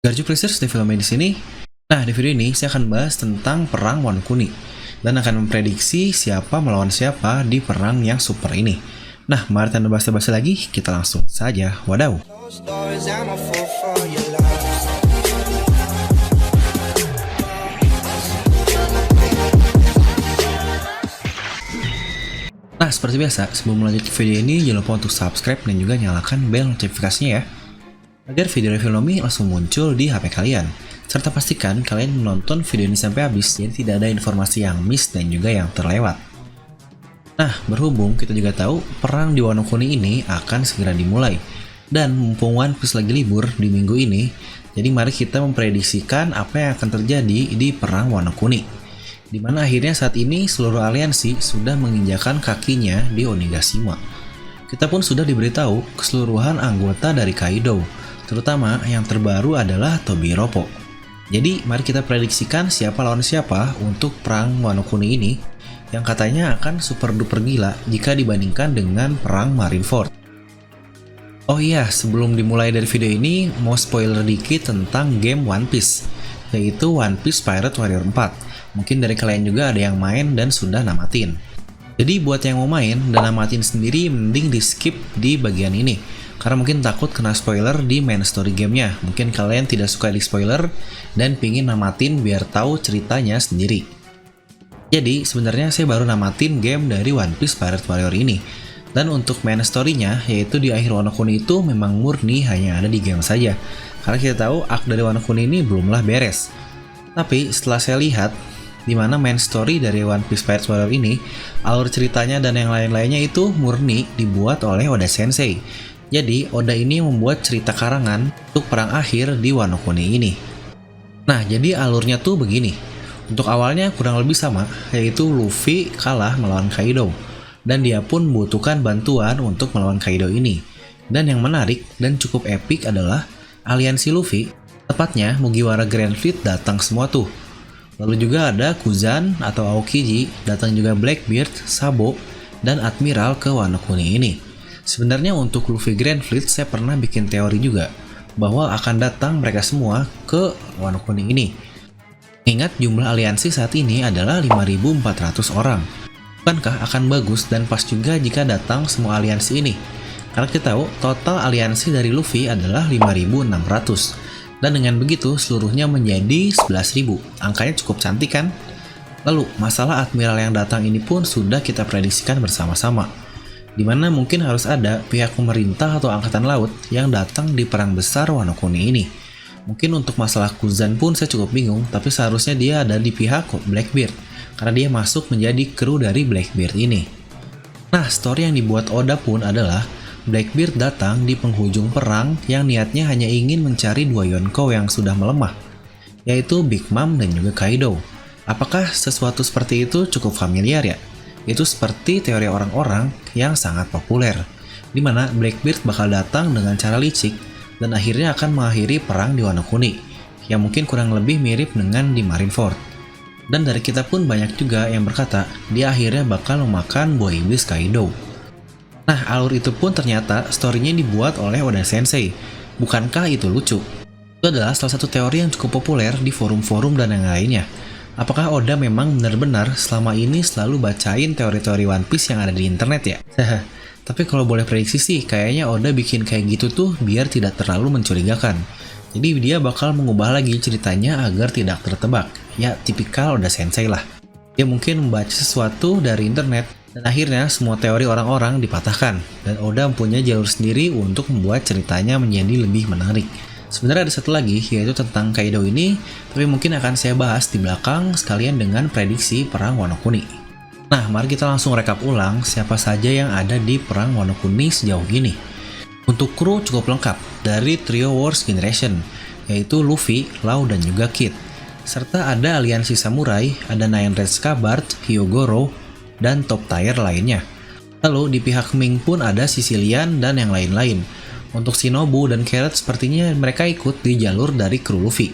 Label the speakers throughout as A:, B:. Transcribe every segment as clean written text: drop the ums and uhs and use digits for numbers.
A: Garju Players Development di sini. Nah, di video ini saya akan bahas tentang perang Wano Kuni dan akan memprediksi siapa melawan siapa di perang yang super ini. Nah, mari tanpa basa-basi lagi, kita langsung saja wadaw. Nah, seperti biasa, sebelum melanjutkan video ini, jangan lupa untuk subscribe dan juga nyalakan bel notifikasinya ya, agar video review Nomi langsung muncul di HP kalian. Serta pastikan kalian menonton video ini sampai habis, jadi tidak ada informasi yang miss dan juga yang terlewat. Nah, berhubung kita juga tahu perang di Wano Kuni ini akan segera dimulai, dan mumpung One Piece lagi libur di minggu ini, jadi mari kita memprediksikan apa yang akan terjadi di perang Wano Kuni, dimana akhirnya saat ini seluruh aliansi sudah menginjakan kakinya di Onigashima. Kita pun sudah diberitahu keseluruhan anggota dari Kaido, terutama yang terbaru adalah Tobiropo. Jadi mari kita prediksikan siapa lawan siapa untuk perang Wano Kuni ini, yang katanya akan super duper gila jika dibandingkan dengan perang Marineford. Oh iya, sebelum dimulai dari video ini, mau spoiler dikit tentang game One Piece, yaitu One Piece Pirate Warrior 4. Mungkin dari kalian juga ada yang main dan sudah namatin. Jadi buat yang mau main dan namatin sendiri, mending di skip di bagian ini, karena mungkin takut kena spoiler di main story gamenya. Mungkin kalian tidak suka di spoiler dan pingin namatin biar tahu ceritanya sendiri. Jadi sebenarnya saya baru namatin game dari One Piece Pirate Warrior ini. Dan untuk main story-nya, yaitu di akhir Wano Kuni itu memang murni hanya ada di game saja. Karena kita tahu arc dari Wano Kuni ini belumlah beres. Tapi setelah saya lihat, di mana main story dari One Piece Pirate Warrior ini, alur ceritanya dan yang lain-lainnya itu murni dibuat oleh Oda Sensei. Jadi Oda ini membuat cerita karangan untuk perang akhir di Wano Kuni ini. Nah, jadi alurnya tuh begini. Untuk awalnya kurang lebih sama, yaitu Luffy kalah melawan Kaido, dan dia pun membutuhkan bantuan untuk melawan Kaido ini. Dan yang menarik dan cukup epik adalah aliansi Luffy, tepatnya Mugiwara Grand Fleet datang semua tuh. Lalu juga ada Kuzan atau Aokiji, datang juga Blackbeard, Sabo, dan Admiral ke Wano Kuni ini. Sebenarnya untuk Luffy Grand Fleet saya pernah bikin teori juga, bahwa akan datang mereka semua ke Wano Kuni ini. Ingat jumlah aliansi saat ini adalah 5.400 orang. Bukankah akan bagus dan pas juga jika datang semua aliansi ini? Karena kita tahu total aliansi dari Luffy adalah 5.600. Dan dengan begitu seluruhnya menjadi 11.000. Angkanya cukup cantik kan? Lalu masalah Admiral yang datang ini pun sudah kita prediksikan bersama-sama, dimana mungkin harus ada pihak pemerintah atau angkatan laut yang datang di perang besar Wano Kuni ini. Mungkin untuk masalah Kuzan pun saya cukup bingung, tapi seharusnya dia ada di pihak Blackbeard, karena dia masuk menjadi kru dari Blackbeard ini. Nah, story yang dibuat Oda pun adalah Blackbeard datang di penghujung perang yang niatnya hanya ingin mencari dua Yonko yang sudah melemah, yaitu Big Mom dan juga Kaido. Apakah sesuatu seperti itu cukup familiar ya? Itu seperti teori orang-orang yang sangat populer, di mana Blackbeard bakal datang dengan cara licik dan akhirnya akan mengakhiri perang di Wano Kuni, yang mungkin kurang lebih mirip dengan di Marineford. Dan dari kita pun banyak juga yang berkata dia akhirnya bakal memakan buah iblis Kaido. Nah, alur itu pun ternyata story-nya dibuat oleh Oda Sensei. Bukankah itu lucu? Itu adalah salah satu teori yang cukup populer di forum-forum dan yang lainnya. Apakah Oda memang benar-benar selama ini selalu bacain teori-teori One Piece yang ada di internet ya? Tapi kalau boleh prediksi sih, kayaknya Oda bikin kayak gitu tuh biar tidak terlalu mencurigakan. Jadi dia bakal mengubah lagi ceritanya agar tidak tertebak. Ya, tipikal Oda Sensei lah. Dia mungkin membaca sesuatu dari internet, dan akhirnya semua teori orang-orang dipatahkan. Dan Oda mempunyai jalur sendiri untuk membuat ceritanya menjadi lebih menarik. Sebenarnya ada satu lagi, yaitu tentang Kaido ini, tapi mungkin akan saya bahas di belakang sekalian dengan prediksi perang Wano Kuni. Nah, mari kita langsung rekap ulang siapa saja yang ada di perang Wano Kuni sejauh ini. Untuk kru cukup lengkap dari trio Worst Generation, yaitu Luffy, Law, dan juga Kid. Serta ada aliansi samurai, ada Nine Red Scabbard, Hyogoro, dan top tier lainnya. Lalu di pihak Ming pun ada Sicilian dan yang lain-lain. Untuk Shinobu dan Carrot sepertinya mereka ikut di jalur dari kru Luffy.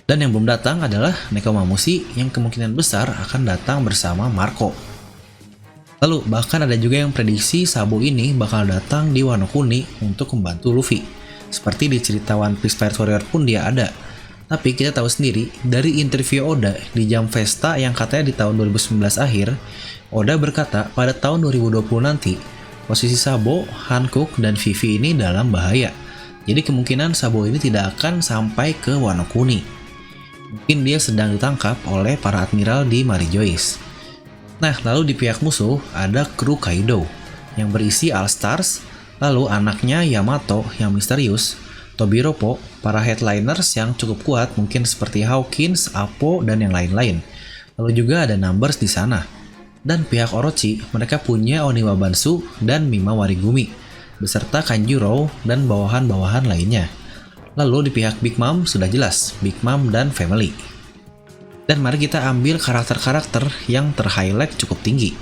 A: Dan yang belum datang adalah Nekomamushi yang kemungkinan besar akan datang bersama Marco. Lalu bahkan ada juga yang prediksi Sabo ini bakal datang di Wano Kuni untuk membantu Luffy. Seperti di cerita One Piece Pirate Warrior pun dia ada. Tapi kita tahu sendiri, dari interview Oda di Jam Festa yang katanya di tahun 2019 akhir, Oda berkata pada tahun 2020 nanti, posisi Sabo, Hancock, dan Vivi ini dalam bahaya. Jadi kemungkinan Sabo ini tidak akan sampai ke Wano Kuni. Mungkin dia sedang ditangkap oleh para admiral di Marijois. Nah, lalu di pihak musuh ada kru Kaido yang berisi All Stars, lalu anaknya Yamato yang misterius, Tobiropo, para headliners yang cukup kuat mungkin seperti Hawkins, Appo, dan yang lain-lain. Lalu juga ada Numbers di sana. Dan pihak Orochi, mereka punya Oniwa Bansu dan Mima Warigumi, beserta Kanjuro dan bawahan-bawahan lainnya. Lalu di pihak Big Mom sudah jelas, Big Mom dan Family. Dan mari kita ambil karakter-karakter yang ter-highlight cukup tinggi.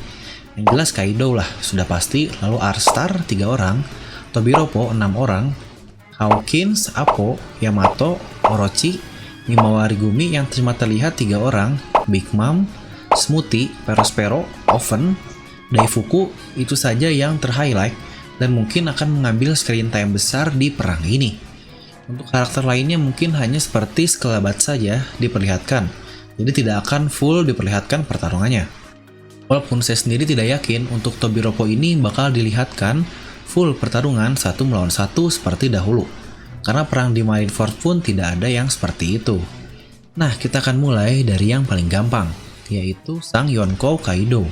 A: Yang jelas Kaido lah, sudah pasti, lalu Arstar 3 orang, Tobiropo 6 orang, Hawkins, Appo, Yamato, Orochi, Mima Warigumi yang cuma terlihat 3 orang, Big Mom, Smoothie, Perospero, Oven, Daifuku, itu saja yang ter-highlight dan mungkin akan mengambil screen time besar di perang ini. Untuk karakter lainnya mungkin hanya seperti sekelebat saja diperlihatkan, jadi tidak akan full diperlihatkan pertarungannya. Walaupun saya sendiri tidak yakin untuk Tobiropo ini bakal dilihatkan full pertarungan 1 melawan 1 seperti dahulu, karena perang di Marineford pun tidak ada yang seperti itu. Nah, kita akan mulai dari yang paling gampang, yaitu sang Yonkou Kaido.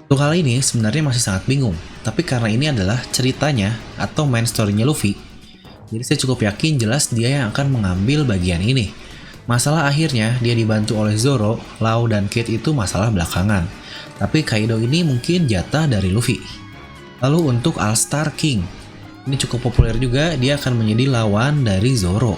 A: Untuk hal ini sebenarnya masih sangat bingung, tapi karena ini adalah ceritanya atau main story-nya Luffy, jadi saya cukup yakin jelas dia yang akan mengambil bagian ini. Masalah akhirnya dia dibantu oleh Zoro, Lau, dan Kid itu masalah belakangan, tapi Kaido ini mungkin jatah dari Luffy. Lalu untuk All-Star King, ini cukup populer juga, dia akan menjadi lawan dari Zoro.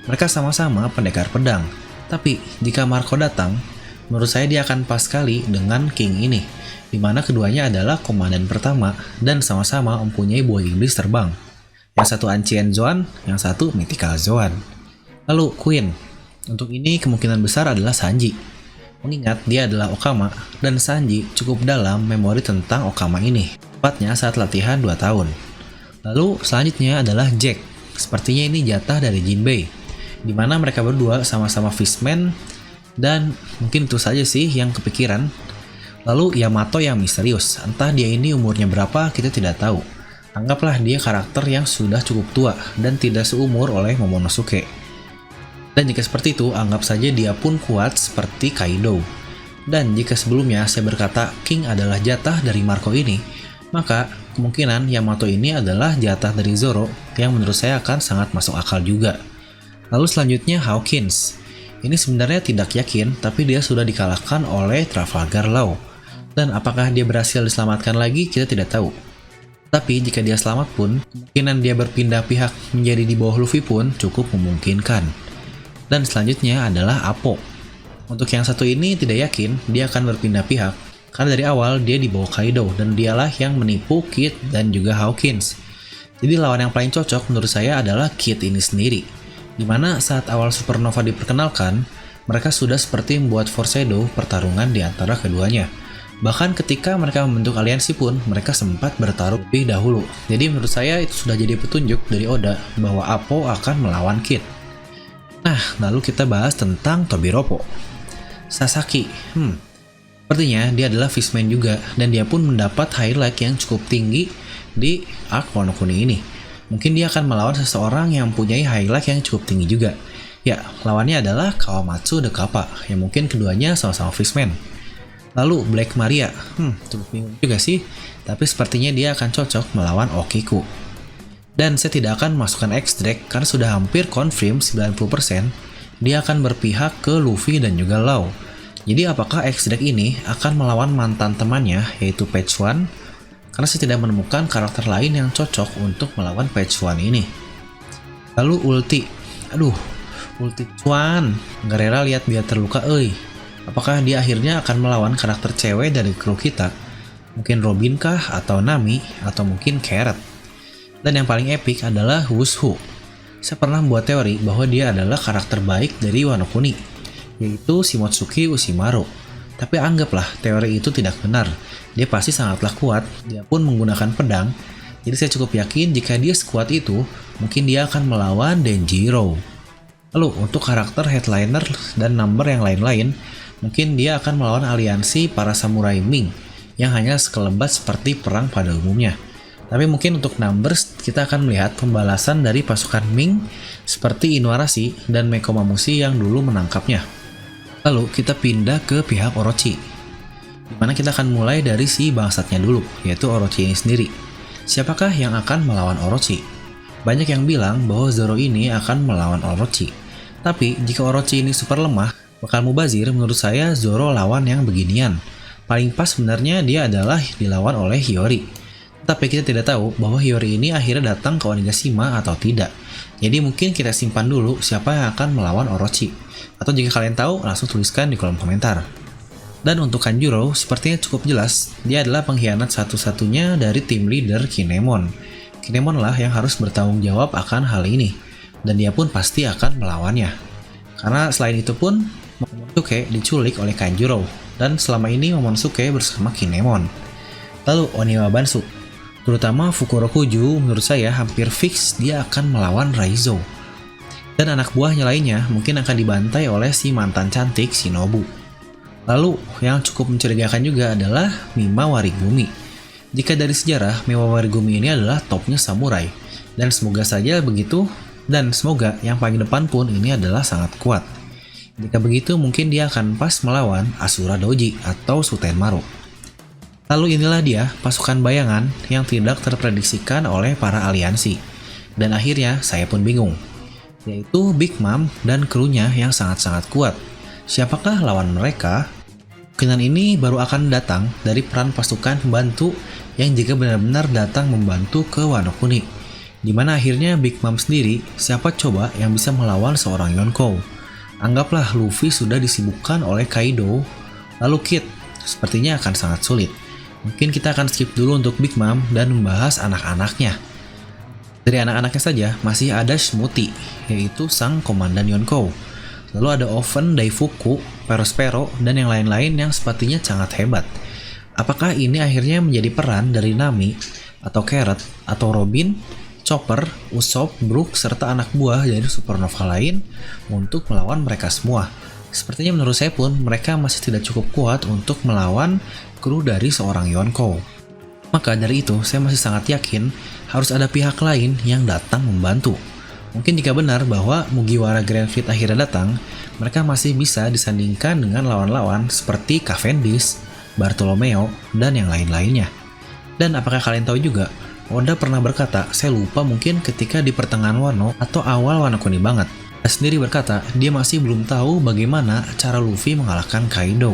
A: Mereka sama-sama pendekar pedang, tapi jika Marco datang, menurut saya dia akan pas sekali dengan King ini, dimana keduanya adalah komandan pertama dan sama-sama mempunyai buah iblis terbang. Yang satu Ancient Zoan, yang satu Mythical Zoan. Lalu Queen, untuk ini kemungkinan besar adalah Sanji. Mengingat dia adalah Okama, dan Sanji cukup dalam memori tentang Okama ini, tepatnya saat latihan 2 tahun. Lalu selanjutnya adalah Jack, sepertinya ini jatah dari Jinbei, dimana mereka berdua sama-sama fishman, dan mungkin itu saja sih yang kepikiran. Lalu Yamato yang misterius, entah dia ini umurnya berapa kita tidak tahu. Anggaplah dia karakter yang sudah cukup tua dan tidak seumur oleh Momonosuke. Dan jika seperti itu, anggap saja dia pun kuat seperti Kaido. Dan jika sebelumnya saya berkata King adalah jatah dari Marco ini, maka kemungkinan Yamato ini adalah jatah dari Zoro yang menurut saya akan sangat masuk akal juga. Lalu selanjutnya Hawkins. Ini sebenarnya tidak yakin, tapi dia sudah dikalahkan oleh Trafalgar Law. Dan apakah dia berhasil diselamatkan lagi, kita tidak tahu. Tapi jika dia selamat pun, kemungkinan dia berpindah pihak menjadi di bawah Luffy pun cukup memungkinkan. Dan selanjutnya adalah Appo. Untuk yang satu ini tidak yakin dia akan berpindah pihak, karena dari awal dia di bawah Kaido dan dialah yang menipu Kid dan juga Hawkins. Jadi lawan yang paling cocok menurut saya adalah Kid ini sendiri. Dimana saat awal Supernova diperkenalkan, mereka sudah seperti membuat foreshadow pertarungan di antara keduanya. Bahkan ketika mereka membentuk aliansi pun, mereka sempat bertarung lebih dahulu. Jadi menurut saya itu sudah jadi petunjuk dari Oda bahwa Appo akan melawan Kid. Nah, lalu kita bahas tentang Tobiropo. Sasaki, sepertinya dia adalah fishman juga, dan dia pun mendapat highlight yang cukup tinggi di arc Wano Kuni ini. Mungkin dia akan melawan seseorang yang mempunyai highlight yang cukup tinggi juga. Ya, lawannya adalah Kawamatsu de Kappa, yang mungkin keduanya sama-sama fishman. Lalu Black Maria, cukup bingung juga sih, tapi sepertinya dia akan cocok melawan Okiku. Dan saya tidak akan masukkan X-Drake karena sudah hampir confirm 90% dia akan berpihak ke Luffy dan juga Law. Jadi apakah X-Drake ini akan melawan mantan temannya yaitu Page One? Karena saya tidak menemukan karakter lain yang cocok untuk melawan Page One ini. Lalu Ulti, Ulti Chuan, nggak rela lihat dia terluka Apakah dia akhirnya akan melawan karakter cewek dari kru kita? Mungkin Robin kah, atau Nami, atau mungkin Carrot? Dan yang paling epic adalah Wushu. Saya pernah membuat teori bahwa dia adalah karakter baik dari Wano Kuni, yaitu Shimotsuki Ushimaru. Tapi anggaplah teori itu tidak benar. Dia pasti sangatlah kuat, dia pun menggunakan pedang. Jadi saya cukup yakin jika dia sekuat itu, mungkin dia akan melawan Denjiro. Lalu untuk karakter headliner dan number yang lain-lain, mungkin dia akan melawan aliansi para samurai Ming yang hanya sekelebat seperti perang pada umumnya. Tapi mungkin untuk numbers kita akan melihat pembalasan dari pasukan Ming seperti Inuarashi dan Mekomamushi yang dulu menangkapnya. Lalu kita pindah ke pihak Orochi, dimana kita akan mulai dari si bangsatnya dulu, yaitu Orochi ini sendiri. Siapakah yang akan melawan Orochi? Banyak yang bilang bahwa Zoro ini akan melawan Orochi. Tapi jika Orochi ini super lemah, bakal mubazir, menurut saya Zoro lawan yang beginian. Paling pas sebenarnya dia adalah dilawan oleh Hiyori. Tapi kita tidak tahu bahwa Hiyori ini akhirnya datang ke Onigashima atau tidak. Jadi mungkin kita simpan dulu siapa yang akan melawan Orochi. Atau jika kalian tahu, langsung tuliskan di kolom komentar. Dan untuk Kanjuro, sepertinya cukup jelas, dia adalah pengkhianat satu-satunya dari tim leader Kinemon. Kinemon lah yang harus bertanggung jawab akan hal ini. Dan dia pun pasti akan melawannya. Karena selain itu pun, Momonosuke diculik oleh Kanjuro, dan selama ini Momonosuke bersama Kinemon. Lalu Oniwa Bansu, terutama Fukurokuju, menurut saya hampir fix dia akan melawan Raizo. Dan anak buahnya lainnya mungkin akan dibantai oleh si mantan cantik Shinobu. Lalu yang cukup mencurigakan juga adalah Mima Warigumi. Jika dari sejarah, Mima Warigumi ini adalah topnya samurai, dan semoga saja begitu. Dan semoga yang paling depan pun ini adalah sangat kuat. Jika begitu mungkin dia akan pas melawan Asura Doji atau Sutenmaru. Lalu inilah dia pasukan bayangan yang tidak terprediksikan oleh para aliansi. Dan akhirnya saya pun bingung. Yaitu Big Mom dan krunya yang sangat-sangat kuat. Siapakah lawan mereka? Kemungkinan ini baru akan datang dari peran pasukan pembantu yang jika benar-benar datang membantu ke Wano Kuni. Dimana akhirnya Big Mom sendiri, siapa coba yang bisa melawan seorang Yonkou? Anggaplah Luffy sudah disibukkan oleh Kaido, lalu Kid, sepertinya akan sangat sulit. Mungkin kita akan skip dulu untuk Big Mom dan membahas anak-anaknya. Dari anak-anaknya saja, masih ada Shmuti, yaitu sang komandan Yonkou. Lalu ada Oven, Daifuku, Perospero, dan yang lain-lain yang sepertinya sangat hebat. Apakah ini akhirnya menjadi peran dari Nami, atau Carrot, atau Robin, Chopper, Usopp, Brook, serta anak buah dari Supernova lain untuk melawan mereka semua? Sepertinya menurut saya pun mereka masih tidak cukup kuat untuk melawan kru dari seorang Yonkou. Maka dari itu saya masih sangat yakin harus ada pihak lain yang datang membantu. Mungkin jika benar bahwa Mugiwara Grand Fleet akhirnya datang, mereka masih bisa disandingkan dengan lawan-lawan seperti Cavendish, Bartolomeo, dan yang lain-lainnya. Dan apakah kalian tahu juga, Oda pernah berkata, saya lupa mungkin ketika di pertengahan Wano atau awal Wano Kuni banget. Dia sendiri berkata, dia masih belum tahu bagaimana cara Luffy mengalahkan Kaido.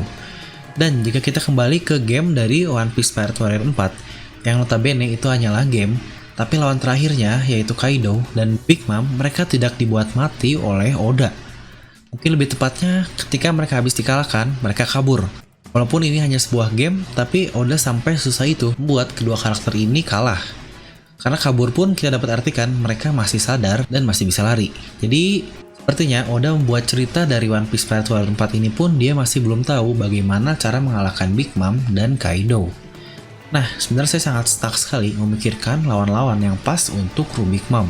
A: Dan jika kita kembali ke game dari One Piece Pirate Warrior 4, yang notabene itu hanyalah game, tapi lawan terakhirnya yaitu Kaido dan Big Mom, mereka tidak dibuat mati oleh Oda. Mungkin lebih tepatnya ketika mereka habis dikalahkan, mereka kabur. Walaupun ini hanya sebuah game, tapi Oda sampai susah itu membuat kedua karakter ini kalah. Karena kabur pun kita dapat artikan mereka masih sadar dan masih bisa lari. Jadi sepertinya Oda membuat cerita dari One Piece Pirate Warrior 4 ini pun dia masih belum tahu bagaimana cara mengalahkan Big Mom dan Kaido. Nah, sebenarnya saya sangat stuck sekali memikirkan lawan-lawan yang pas untuk kru Big Mom.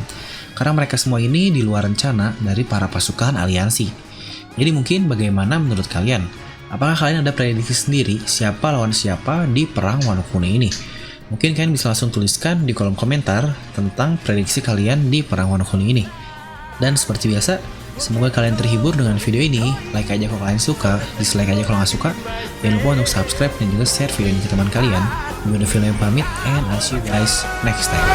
A: Karena mereka semua ini di luar rencana dari para pasukan aliansi. Jadi mungkin bagaimana menurut kalian? Apakah kalian ada prediksi sendiri siapa lawan siapa di perang Wano Kuni ini? Mungkin kalian bisa langsung tuliskan di kolom komentar tentang prediksi kalian di perang Wano Kuni ini. Dan seperti biasa, semoga kalian terhibur dengan video ini. Like aja kalau kalian suka, dislike aja kalau nggak suka. Jangan lupa untuk subscribe dan juga share video ini ke teman kalian. Gue udah film yang pamit, and I'll see you guys next time.